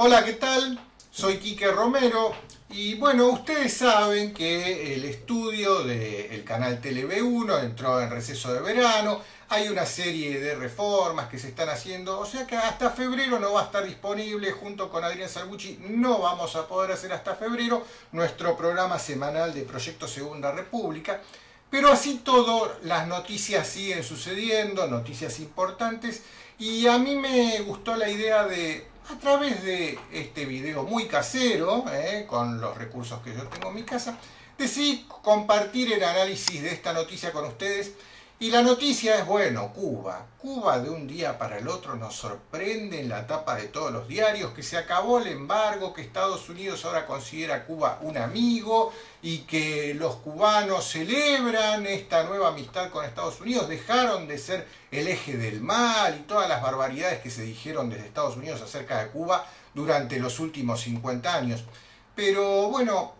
Hola, ¿qué tal? Soy Quique Romero y bueno, ustedes saben que el estudio del canal TV1 entró en receso de verano, hay una serie de reformas que se están haciendo, o sea que hasta febrero no va a estar disponible. Junto con Adrián Salvucci no vamos a poder hacer hasta febrero nuestro programa semanal de Proyecto Segunda República. Pero así todo, las noticias siguen sucediendo, noticias importantes, y a mí me gustó la idea de, a través de este video muy casero, con los recursos que yo tengo en mi casa, decidí compartir el análisis de esta noticia con ustedes. Y la noticia es, bueno, Cuba. Cuba de un día para el otro nos sorprende en la tapa de todos los diarios, que se acabó el embargo, que Estados Unidos ahora considera a Cuba un amigo y que los cubanos celebran esta nueva amistad con Estados Unidos, dejaron de ser el eje del mal y todas las barbaridades que se dijeron desde Estados Unidos acerca de Cuba durante los últimos 50 años. Pero bueno,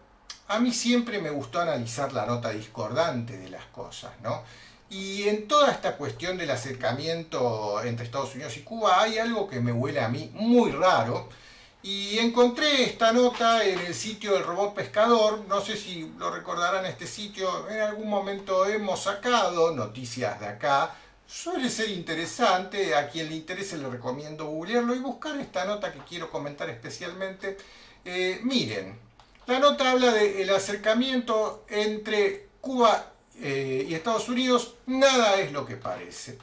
a mí siempre me gustó analizar la nota discordante de las cosas, ¿no? Y en toda esta cuestión del acercamiento entre Estados Unidos y Cuba hay algo que me huele a mí muy raro. Y encontré esta nota en el sitio del Robot Pescador. No sé si lo recordarán, este sitio. En algún momento hemos sacado noticias de acá. Suele ser interesante. A quien le interese le recomiendo googlearlo y buscar esta nota que quiero comentar especialmente. Miren, la nota habla del acercamiento entre Cuba y Estados Unidos. Nada es lo que parece.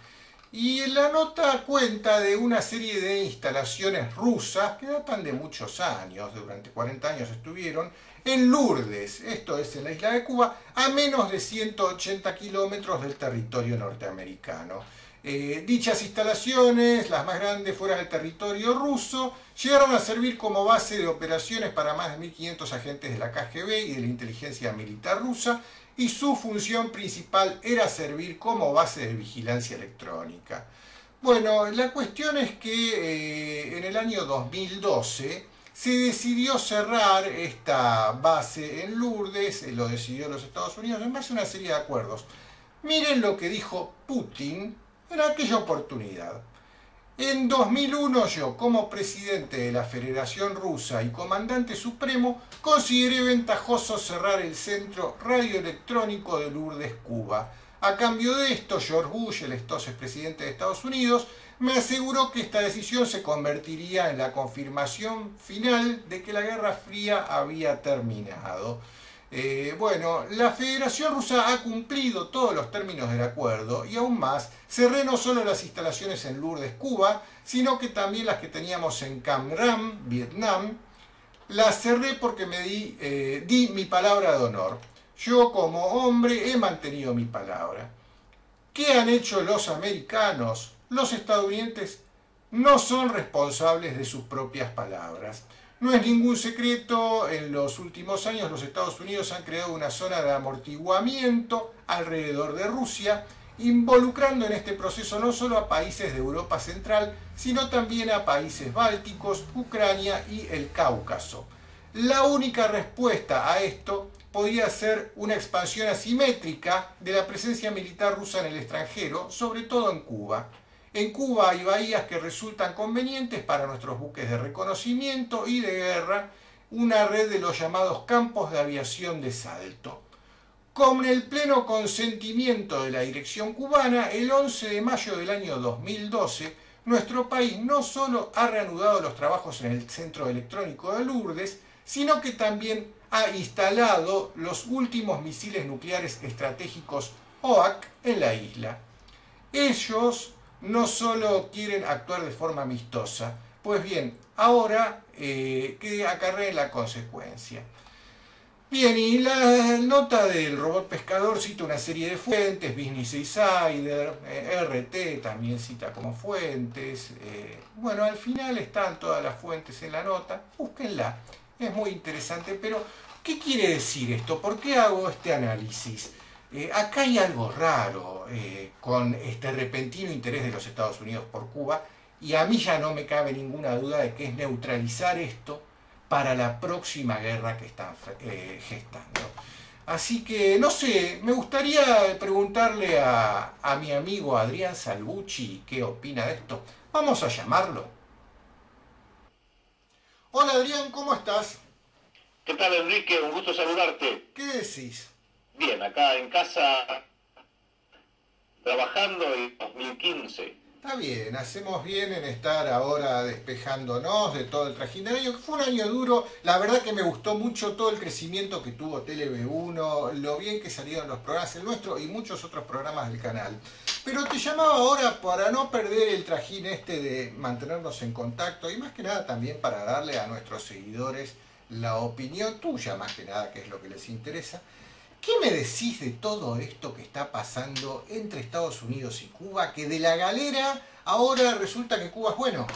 Y la nota cuenta de una serie de instalaciones rusas que datan de muchos años, durante 40 años estuvieron, en Lourdes, esto es en la isla de Cuba, a menos de 180 kilómetros del territorio norteamericano. Dichas instalaciones, las más grandes fuera del territorio ruso, llegaron a servir como base de operaciones para más de 1.500 agentes de la KGB y de la inteligencia militar rusa, y su función principal era servir como base de vigilancia electrónica. Bueno, la cuestión es que en el año 2012 se decidió cerrar esta base en Lourdes, lo decidió los Estados Unidos en base a una serie de acuerdos. Miren lo que dijo Putin en aquella oportunidad. En 2001 yo, como presidente de la Federación Rusa y comandante supremo, consideré ventajoso cerrar el centro radioelectrónico de Lourdes, Cuba. A cambio de esto, George Bush, el entonces presidente de Estados Unidos, me aseguró que esta decisión se convertiría en la confirmación final de que la Guerra Fría había terminado. Bueno, la Federación Rusa ha cumplido todos los términos del acuerdo y aún más, cerré no solo las instalaciones en Lourdes, Cuba, sino que también las que teníamos en Cam Ranh, Vietnam. Las cerré porque di mi palabra de honor. Yo como hombre he mantenido mi palabra. ¿Qué han hecho los americanos? Los estadounidenses no son responsables de sus propias palabras. No es ningún secreto, en los últimos años los Estados Unidos han creado una zona de amortiguamiento alrededor de Rusia, involucrando en este proceso no solo a países de Europa Central, sino también a países bálticos, Ucrania y el Cáucaso. La única respuesta a esto podía ser una expansión asimétrica de la presencia militar rusa en el extranjero, sobre todo en Cuba. En Cuba hay bahías que resultan convenientes para nuestros buques de reconocimiento y de guerra, una red de los llamados campos de aviación de salto. Con el pleno consentimiento de la dirección cubana, el 11 de mayo del año 2012, nuestro país no solo ha reanudado los trabajos en el centro electrónico de Lourdes, sino que también ha instalado los últimos misiles nucleares estratégicos OAK en la isla. Ellos no solo quieren actuar de forma amistosa, pues bien, ahora que acarreen la consecuencia. Bien, y la nota del Robot Pescador cita una serie de fuentes, Business Insider, RT también cita como fuentes. Bueno, al final están todas las fuentes en la nota, búsquenla, es muy interesante, pero ¿qué quiere decir esto? ¿Por qué hago este análisis? Acá hay algo raro con este repentino interés de los Estados Unidos por Cuba, y a mí ya no me cabe ninguna duda de que es neutralizar esto para la próxima guerra que están gestando. Así que, no sé, me gustaría preguntarle a mi amigo Adrián Salvucci qué opina de esto. Vamos a llamarlo. Hola Adrián, ¿cómo estás? ¿Qué tal, Enrique? Un gusto saludarte. ¿Qué decís? Bien, acá en casa trabajando en 2015. Está bien, hacemos bien en estar ahora despejándonos de todo el trajín del año, que fue un año duro. La verdad que me gustó mucho todo el crecimiento que tuvo TeleV1, lo bien que salieron los programas, el nuestro y muchos otros programas del canal. Pero te llamaba ahora para no perder el trajín este de mantenernos en contacto y más que nada también para darle a nuestros seguidores la opinión tuya, más que nada, que es lo que les interesa. ¿Qué me decís de todo esto que está pasando entre Estados Unidos y Cuba? Que de la galera ahora resulta que Cuba es bueno.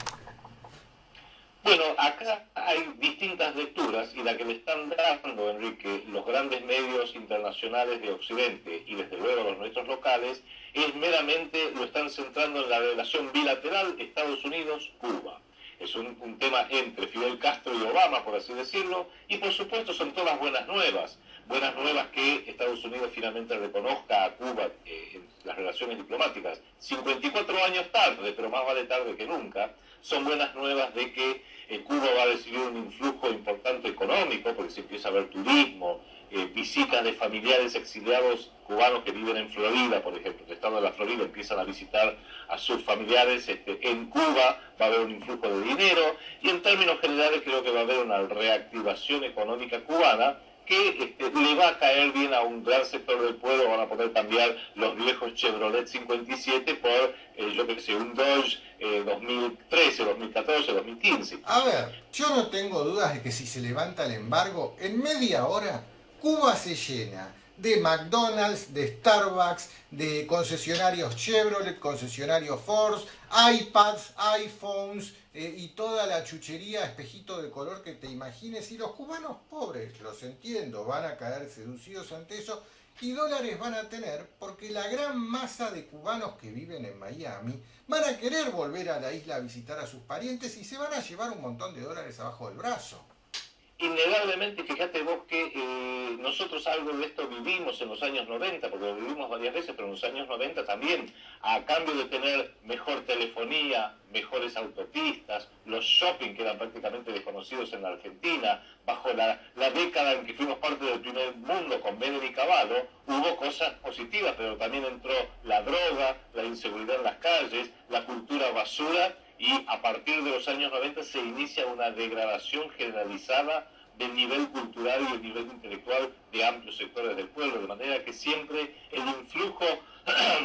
Bueno, acá hay distintas lecturas y la que le están dando, Enrique, los grandes medios internacionales de Occidente y desde luego los nuestros locales, es meramente, lo están centrando en la relación bilateral Estados Unidos-Cuba. Es un tema entre Fidel Castro y Obama, por así decirlo, y por supuesto son todas buenas nuevas que Estados Unidos finalmente reconozca a Cuba en las relaciones diplomáticas. 54 años tarde, pero más vale tarde que nunca, son buenas nuevas de que Cuba va a recibir un influjo importante económico, porque se empieza a ver turismo, visitas de familiares exiliados cubanos que viven en Florida, por ejemplo, el estado de la Florida, empiezan a visitar a sus familiares en Cuba, va a haber un influjo de dinero, y en términos generales creo que va a haber una reactivación económica cubana que le va a caer bien a un gran sector del pueblo. Van a poder cambiar los viejos Chevrolet 57 por, yo qué sé, un Dodge 2013, 2014, 2015. A ver, yo no tengo dudas de que si se levanta el embargo, en media hora Cuba se llena de McDonald's, de Starbucks, de concesionarios Chevrolet, concesionarios Ford, iPads, iPhones y toda la chuchería, espejito de color que te imagines. Y los cubanos pobres, los entiendo, van a caer seducidos ante eso y dólares van a tener porque la gran masa de cubanos que viven en Miami van a querer volver a la isla a visitar a sus parientes y se van a llevar un montón de dólares abajo del brazo. Innegablemente, fíjate vos que nosotros algo de esto vivimos en los años 90, porque lo vivimos varias veces, pero en los años 90 también, a cambio de tener mejor telefonía, mejores autopistas, los shopping que eran prácticamente desconocidos en la Argentina, bajo la década en que fuimos parte del primer mundo con Menem y Cavallo, hubo cosas positivas, pero también entró la droga, la inseguridad en las calles, la cultura basura, y a partir de los años 90 se inicia una degradación generalizada del nivel cultural y el nivel intelectual de amplios sectores del pueblo, de manera que siempre el influjo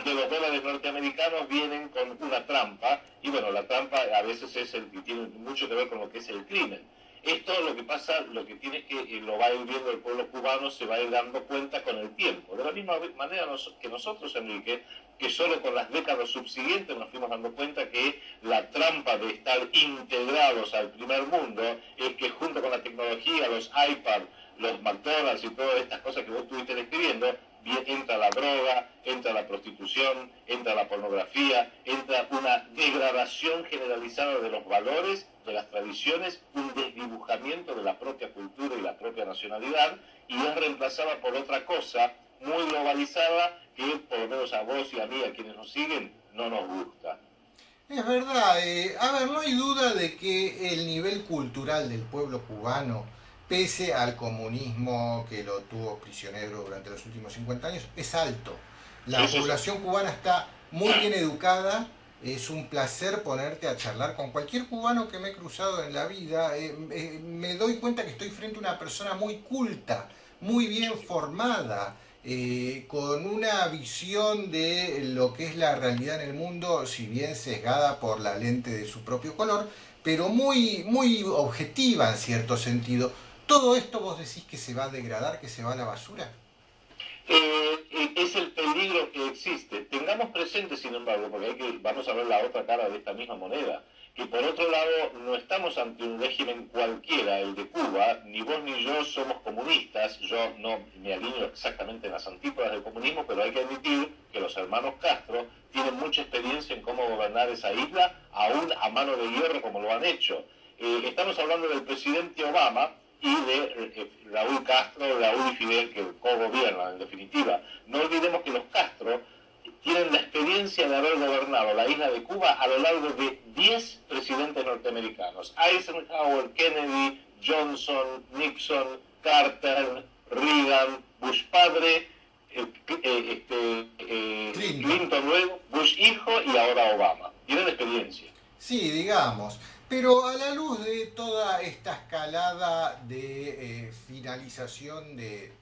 de los dólares norteamericanos vienen con una trampa, y bueno, la trampa a veces y tiene mucho que ver con lo que es el crimen. Esto lo que pasa, lo que tiene es que lo va a ir viendo el pueblo cubano, se va a ir dando cuenta con el tiempo. De la misma manera que nosotros, Enrique, que solo con las décadas subsiguientes nos fuimos dando cuenta que la trampa de estar integrados al primer mundo es que junto con la tecnología, los iPads, los McDonald's y todas estas cosas que vos estuviste describiendo, entra la droga, entra la prostitución, entra la pornografía, entra una degradación generalizada de los valores, de las tradiciones, un desdibujamiento de la propia cultura y la propia nacionalidad, y es reemplazada por otra cosa muy globalizada que por lo menos a vos y a mí, a quienes nos siguen, no nos gusta. Es verdad, a ver, no hay duda de que el nivel cultural del pueblo cubano, pese al comunismo que lo tuvo prisionero durante los últimos 50 años, es alto. Sí, La sí, sí. población cubana está muy bien educada, es un placer ponerte a charlar con cualquier cubano que me he cruzado en la vida. Me doy cuenta que estoy frente a una persona muy culta, muy bien formada, con una visión de lo que es la realidad en el mundo, si bien sesgada por la lente de su propio color, pero muy objetiva en cierto sentido. ¿Todo esto vos decís que se va a degradar, que se va a la basura? Es el peligro que existe. Tengamos presente, sin embargo, porque vamos a ver la otra cara de esta misma moneda, que por otro lado no estamos ante un régimen cualquiera, el de Cuba, ni vos ni yo somos comunistas, yo no me alineo exactamente en las antípodas del comunismo, pero hay que admitir que los hermanos Castro tienen mucha experiencia en cómo gobernar esa isla, aún a mano de hierro como lo han hecho. Estamos hablando del presidente Obama y de Raúl Castro, Raúl y Fidel, que co-gobiernan en definitiva. No olvidemos que los Castro tienen la experiencia de haber gobernado la isla de Cuba a lo largo de 10 presidentes norteamericanos: Eisenhower, Kennedy, Johnson, Nixon, Carter, Reagan, Bush padre, Clinton luego, Bush hijo y ahora Obama. Tienen experiencia. Sí, digamos. Pero a la luz de toda esta escalada de finalización de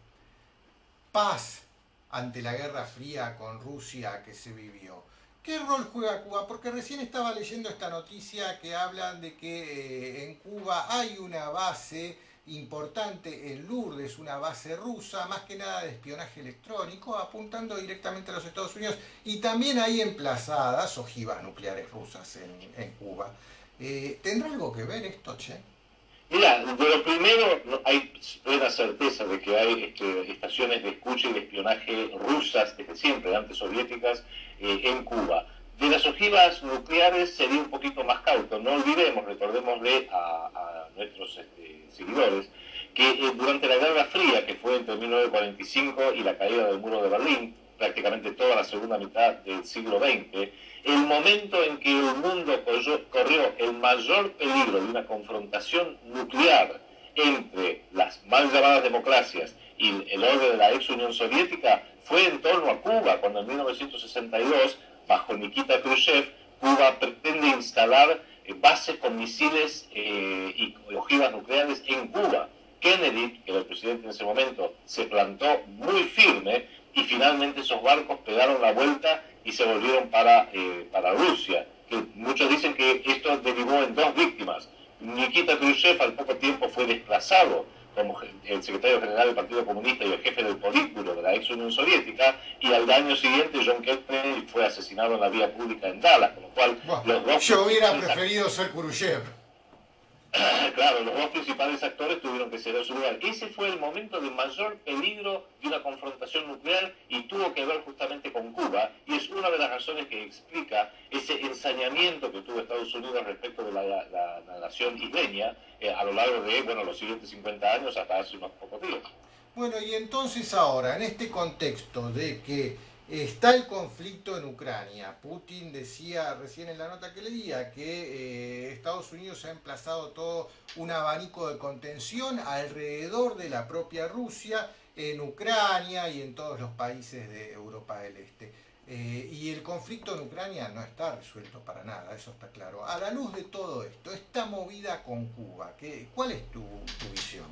paz ante la Guerra Fría con Rusia que se vivió, ¿qué rol juega Cuba? Porque recién estaba leyendo esta noticia que hablan de que en Cuba hay una base importante en Lourdes, una base rusa, más que nada de espionaje electrónico, apuntando directamente a los Estados Unidos, y también hay emplazadas ojivas nucleares rusas en Cuba. ¿Tendrá algo que ver esto, Che? Mira, de lo primero, hay plena certeza de que hay estaciones de escucha y de espionaje rusas desde siempre, antes soviéticas, en Cuba. De las ojivas nucleares sería un poquito más cauto. No olvidemos, recordémosle a nuestros seguidores, que durante la Guerra Fría, que fue entre 1945 y la caída del muro de Berlín, prácticamente toda la segunda mitad del siglo XX, el momento en que el mundo corrió el mayor peligro de una confrontación nuclear entre las mal llamadas democracias y el orden de la ex Unión Soviética fue en torno a Cuba, cuando en 1962, bajo Nikita Khrushchev, Cuba pretende instalar bases con misiles y ojivas nucleares en Cuba. Kennedy, que era el presidente en ese momento, se plantó muy firme y finalmente esos barcos pegaron la vuelta y se volvieron para Rusia. Que muchos dicen que esto derivó en 2 víctimas. Nikita Khrushchev al poco tiempo fue desplazado como el secretario general del Partido Comunista y el jefe del Politburo de la ex Unión Soviética, y al año siguiente John Kennedy fue asesinado en la vía pública en Dallas, con lo cual los dos yo hubiera preferido ser Khrushchev. Claro, los 2 principales actores tuvieron que ceder su lugar. Ese fue el momento de mayor peligro de una confrontación nuclear y tuvo que ver justamente con Cuba, y es una de las razones que explica ese ensañamiento que tuvo Estados Unidos respecto de la nación isleña a lo largo de los siguientes 50 años hasta hace unos pocos días. Bueno, y entonces ahora, en este contexto de que está el conflicto en Ucrania, Putin decía recién en la nota que leía que Estados Unidos ha emplazado todo un abanico de contención alrededor de la propia Rusia, en Ucrania y en todos los países de Europa del Este. Y el conflicto en Ucrania no está resuelto para nada, eso está claro. A la luz de todo esto, esta movida con Cuba, ¿cuál es tu visión?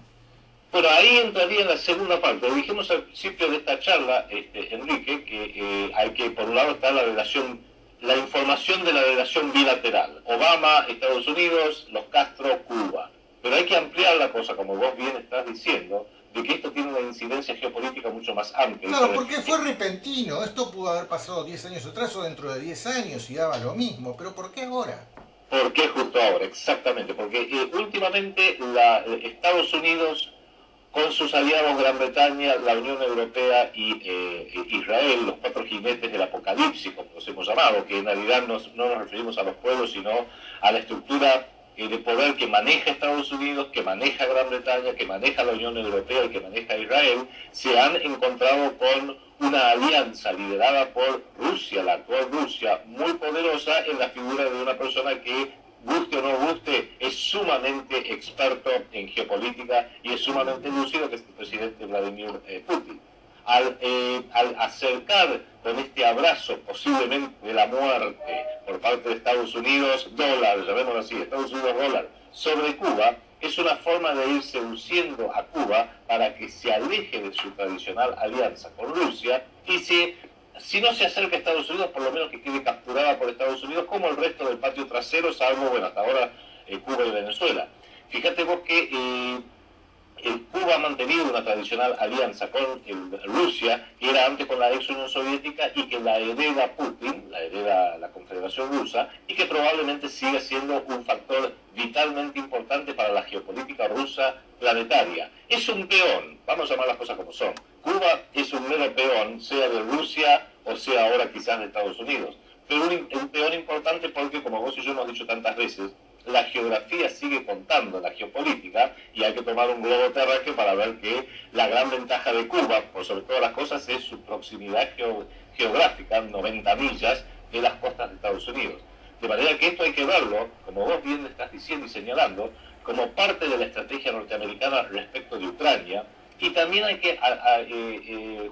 Bueno, ahí entraría en la segunda parte. Dijimos al principio de esta charla, Enrique, que hay que, por un lado, está la información de la relación bilateral. Obama, Estados Unidos, los Castro, Cuba. Pero hay que ampliar la cosa, como vos bien estás diciendo, de que esto tiene una incidencia geopolítica mucho más amplia. Claro, porque fue repentino. Esto pudo haber pasado 10 años atrás o dentro de 10 años y daba lo mismo. Pero ¿por qué ahora? ¿Por qué justo ahora? Exactamente. Porque últimamente Estados Unidos, con sus aliados Gran Bretaña, la Unión Europea y Israel, los 4 jinetes del apocalipsis, como los hemos llamado, que en realidad no nos referimos a los pueblos, sino a la estructura de poder que maneja Estados Unidos, que maneja Gran Bretaña, que maneja la Unión Europea y que maneja Israel, se han encontrado con una alianza liderada por Rusia, la actual Rusia, muy poderosa en la figura de una persona que, guste o no guste, es sumamente experto en geopolítica y es sumamente lúcido, que es el presidente Vladimir Putin. Al acercar con este abrazo posiblemente de la muerte por parte de Estados Unidos, dólar, llamémoslo así, Estados Unidos dólar, sobre Cuba, es una forma de ir seduciendo a Cuba para que se aleje de su tradicional alianza con Rusia y si no se acerca a Estados Unidos, por lo menos que quede capturada por Estados Unidos, como el resto del patio trasero, salvo, hasta ahora Cuba y Venezuela. Fíjate vos que Cuba ha mantenido una tradicional alianza con Rusia, que era antes con la ex Unión Soviética y que la hereda Putin, la hereda la Confederación Rusa, y que probablemente sigue siendo un factor vitalmente importante para la geopolítica rusa planetaria. Es un peón, vamos a llamar las cosas como son. Cuba es un mero peón, sea de Rusia o sea ahora quizás de Estados Unidos. Pero un peón importante porque, como vos y yo hemos dicho tantas veces, la geografía sigue contando, la geopolítica, y hay que tomar un globo terráqueo para ver que la gran ventaja de Cuba, por sobre todas las cosas, es su proximidad geográfica, 90 millas de las costas de Estados Unidos. De manera que esto hay que verlo, como vos bien estás diciendo y señalando, como parte de la estrategia norteamericana respecto de Ucrania, y también hay que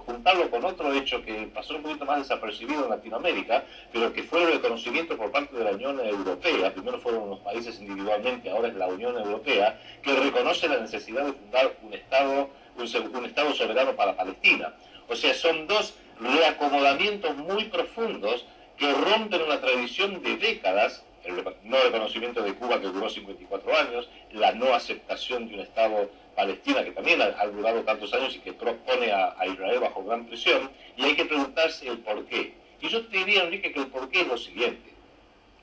juntarlo con otro hecho que pasó un poquito más desapercibido en Latinoamérica, pero que fue el reconocimiento por parte de la Unión Europea. Primero fueron los países individualmente, ahora es la Unión Europea, que reconoce la necesidad de fundar un Estado soberano para Palestina. O sea, son dos reacomodamientos muy profundos que rompen una tradición de décadas, el no reconocimiento de Cuba que duró 54 años, la no aceptación de un Estado Palestina que también ha durado tantos años y que pone a Israel bajo gran presión, y hay que preguntarse el por qué. Y yo te diría, Enrique, que el por qué es lo siguiente.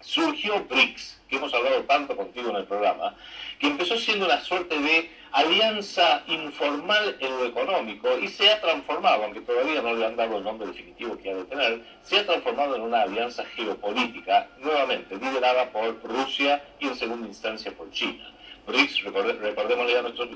Surgió BRICS, que hemos hablado tanto contigo en el programa, que empezó siendo una suerte de alianza informal en lo económico y se ha transformado, aunque todavía no le han dado el nombre definitivo que ha de tener, se ha transformado en una alianza geopolítica, nuevamente liderada por Rusia y en segunda instancia por China. BRICS, recordémosle a nuestros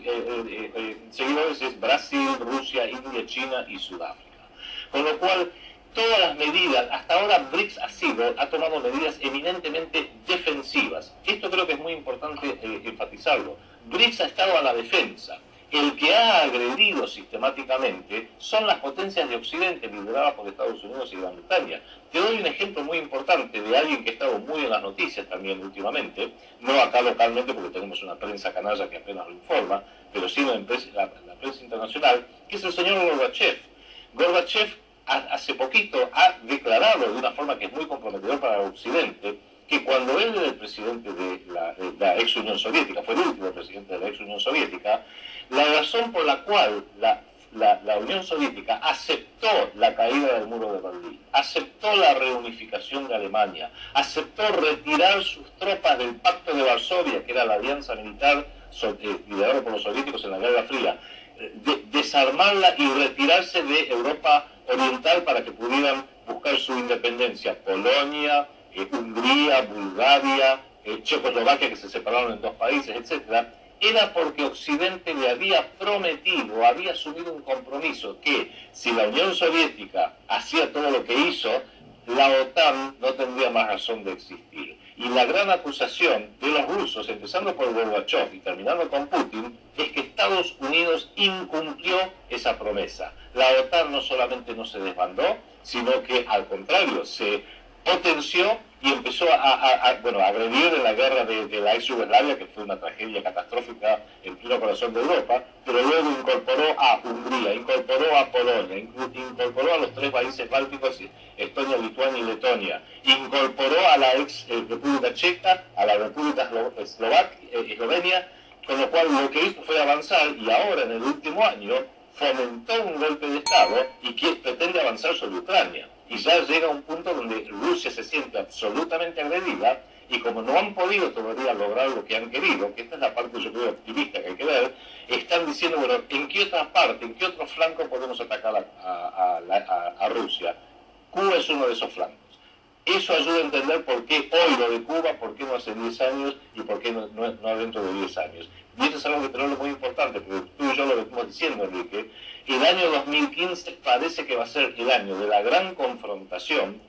seguidores, es Brasil, Rusia, India, China y Sudáfrica. Con lo cual, todas las medidas, hasta ahora BRICS ha tomado medidas eminentemente defensivas. Esto creo que es muy importante enfatizarlo. BRICS ha estado a la defensa. El que ha agredido sistemáticamente son las potencias de Occidente, lideradas por Estados Unidos y Gran Bretaña. Te doy un ejemplo muy importante de alguien que ha estado muy en las noticias también últimamente, no acá localmente porque tenemos una prensa canalla que apenas lo informa, pero sí la prensa internacional, que es el señor Gorbachev. Gorbachev hace poquito ha declarado de una forma que es muy comprometedora para Occidente que cuando él era el presidente de la ex Unión Soviética, fue el último presidente de la ex Unión Soviética, la razón por la cual la Unión Soviética aceptó la caída del muro de Berlín, aceptó la reunificación de Alemania, aceptó retirar sus tropas del Pacto de Varsovia, que era la alianza militar liderada por los soviéticos en la Guerra Fría, desarmarla y retirarse de Europa Oriental para que pudieran buscar su independencia. Polonia, Hungría, Bulgaria, Checoslovaquia, que se separaron en dos países, etcétera, era porque Occidente le había prometido, había asumido un compromiso que si la Unión Soviética hacía todo lo que hizo, la OTAN no tendría más razón de existir. Y la gran acusación de los rusos, empezando por Gorbachev y terminando con Putin, es que Estados Unidos incumplió esa promesa. La OTAN no solamente no se desbandó, sino que al contrario, se potenció y empezó a agredir en la guerra de la ex Yugoslavia, que fue una tragedia catastrófica en pleno corazón de Europa, pero luego incorporó a Hungría, incorporó a Polonia, incorporó a los tres países bálticos, Estonia, Lituania y Letonia, incorporó a la ex República Checa, a la República Eslovenia, con lo cual lo que hizo fue avanzar, y ahora en el último año fomentó un golpe de Estado y que pretende avanzar sobre Ucrania. Y ya llega a un punto donde Rusia se siente absolutamente agredida, y como no han podido todavía lograr lo que han querido, que esta es la parte yo creo optimista que hay que ver, están diciendo, bueno, ¿en qué otra parte, en qué otro flanco podemos atacar a Rusia? Cuba es uno de esos flancos. Eso ayuda a entender por qué hoy lo de Cuba, por qué no hace 10 años y por qué no dentro de 10 años. Y eso es algo que tenemos muy importante, porque tú y yo lo venimos diciendo, Enrique. El año 2015 parece que va a ser el año de la gran confrontación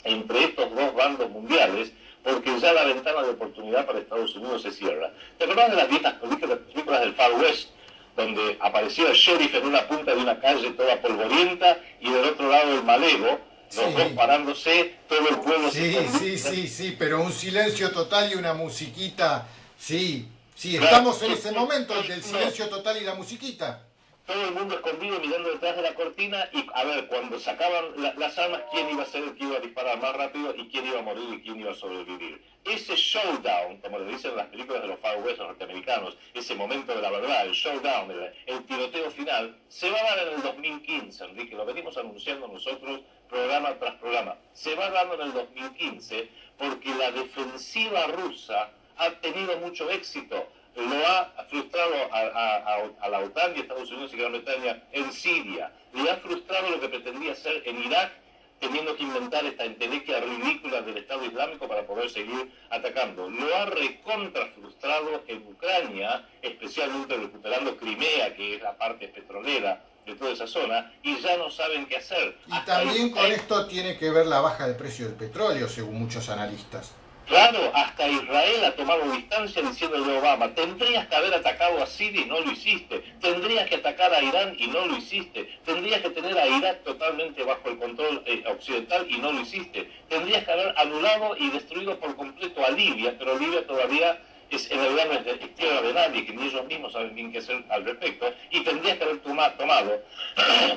entre estos dos bandos mundiales, porque ya la ventana de oportunidad para Estados Unidos se cierra. ¿Te acordás de las viejas películas del Far West, donde aparecía el sheriff en una punta de una calle toda polvorienta y del otro lado el malevo, los dos parándose, todo el pueblo... Sí, pero un silencio total y una musiquita, sí, estamos en ese momento del silencio total y la musiquita. Todo el mundo escondido mirando detrás de la cortina y a ver, cuando sacaban las armas, quién iba a ser el que iba a disparar más rápido y quién iba a morir y quién iba a sobrevivir. Ese showdown, como le dicen las películas de los Far West norteamericanos, ese momento de la verdad, el showdown, el tiroteo final, se va a dar en el 2015, Enrique, lo venimos anunciando nosotros programa tras programa. Se va dando en el 2015 porque la defensiva rusa ha tenido mucho éxito. Lo ha frustrado a la OTAN y Estados Unidos y Gran Bretaña en Siria. Le ha frustrado lo que pretendía hacer en Irak, teniendo que inventar esta entelequia ridícula del Estado Islámico para poder seguir atacando. Lo ha recontra frustrado en Ucrania, especialmente recuperando Crimea, que es la parte petrolera de toda esa zona, y ya no saben qué hacer. Y también con esto tiene que ver la baja de precio del petróleo, según muchos analistas. Claro, hasta Israel ha tomado distancia diciéndole a Obama, tendrías que haber atacado a Siria y no lo hiciste, tendrías que atacar a Irán y no lo hiciste, tendrías que tener a Irak totalmente bajo el control occidental y no lo hiciste, tendrías que haber anulado y destruido por completo a Libia, pero Libia todavía en realidad no es tierra de nadie, que ni ellos mismos saben bien qué hacer al respecto, y tendrías que haber tomado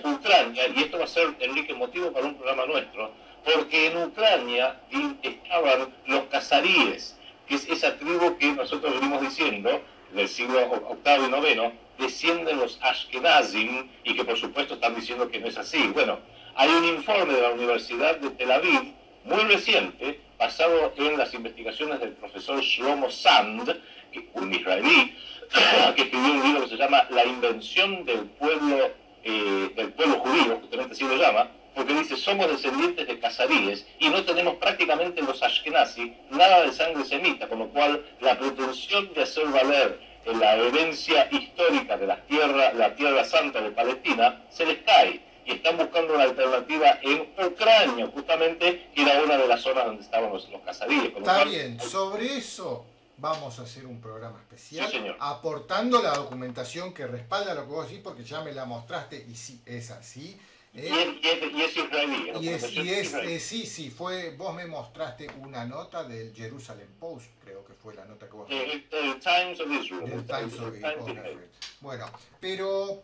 Ucrania, y esto va a ser, Enrique, motivo para un programa nuestro, porque en Ucrania estaban los cazaríes, que es esa tribu que nosotros venimos diciendo, del siglo VIII y IX, descienden los Ashkenazim, y que por supuesto están diciendo que no es así. Bueno, hay un informe de la Universidad de Tel Aviv, muy reciente, basado en las investigaciones del profesor Shlomo Sand, un israelí, que escribió un libro que se llama La invención del pueblo judío, justamente así lo llama, porque dice, somos descendientes de cazaríes y no tenemos prácticamente los ashkenazi nada de sangre semita, con lo cual la pretensión de hacer valer la herencia histórica de la tierra santa de Palestina se les cae. Y están buscando una alternativa en Ucrania, justamente, que era una de las zonas donde estaban los cazaríes. Está bien, sobre eso vamos a hacer un programa especial, sí, señor, aportando la documentación que respalda lo que vos decís, porque ya me la mostraste y sí, es así. Y es israelí. Sí, vos me mostraste una nota del Jerusalem Post, creo que fue la nota que vos el Times of Israel. Del Times of Israel. Bueno, pero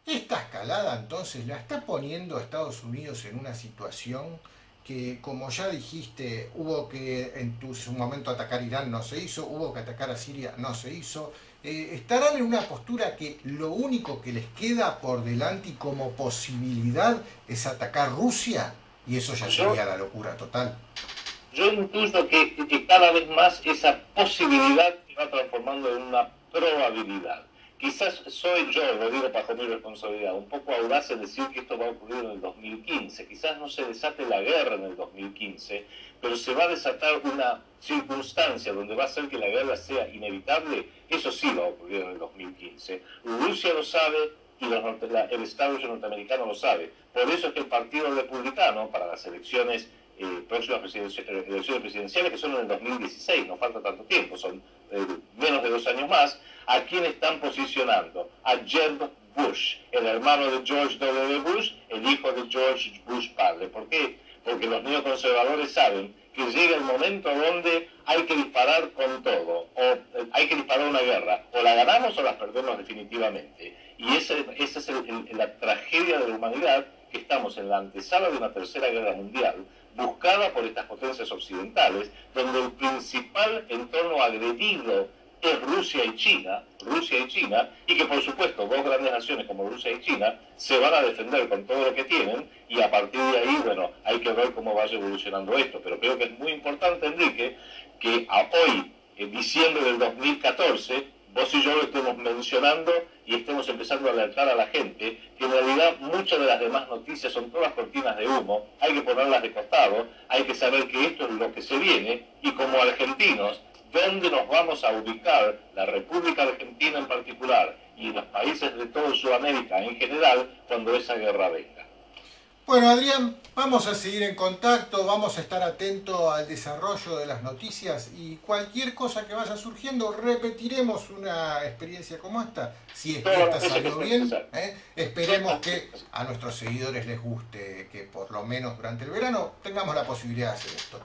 esta escalada entonces la está poniendo a Estados Unidos en una situación que, como ya dijiste, hubo que en su momento atacar Irán, no se hizo, hubo que atacar a Siria, no se hizo. Estarán en una postura que lo único que les queda por delante y como posibilidad es atacar Rusia, y eso ya sería la locura total. Yo intuyo que cada vez más esa posibilidad se va transformando en una probabilidad. Quizás soy yo, lo digo bajo mi responsabilidad, un poco audaz en decir que esto va a ocurrir en el 2015. Quizás no se desate la guerra en el 2015, pero se va a desatar una circunstancia donde va a hacer que la guerra sea inevitable. Eso sí va a ocurrir en el 2015. Rusia lo sabe y el Estado norteamericano lo sabe. Por eso es que el Partido Republicano, para las elecciones próximas elecciones presidenciales, que son en el 2016, no falta tanto tiempo, son menos de 2 años más, ¿a quién están posicionando? A Jeb Bush, el hermano de George W. Bush, el hijo de George Bush padre. ¿Por qué? Porque los neoconservadores saben que llega el momento donde hay que disparar con todo, o hay que disparar una guerra, o la ganamos o la perdemos definitivamente. Y esa es la tragedia de la humanidad, que estamos en la antesala de una tercera guerra mundial, buscada por estas potencias occidentales, donde el principal entorno agredido es Rusia y China, y que por supuesto dos grandes naciones como Rusia y China se van a defender con todo lo que tienen, y a partir de ahí, bueno, hay que ver cómo vaya evolucionando esto. Pero creo que es muy importante, Enrique, que hoy, en diciembre del 2014, vos y yo lo estemos mencionando y estemos empezando a alertar a la gente que en realidad muchas de las demás noticias son todas cortinas de humo, hay que ponerlas de costado, hay que saber que esto es lo que se viene, y como argentinos, ¿dónde nos vamos a ubicar, la República Argentina en particular y los países de toda Sudamérica en general, cuando esa guerra venga? Bueno, Adrián, vamos a seguir en contacto, vamos a estar atentos al desarrollo de las noticias, y cualquier cosa que vaya surgiendo, repetiremos una experiencia como esta. Si es que esta salió bien, esperemos que a nuestros seguidores les guste, que por lo menos durante el verano tengamos la posibilidad de hacer esto.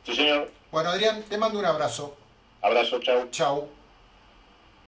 Sí, señor. Bueno, Adrián, te mando un abrazo. Abrazo, chau. Chau.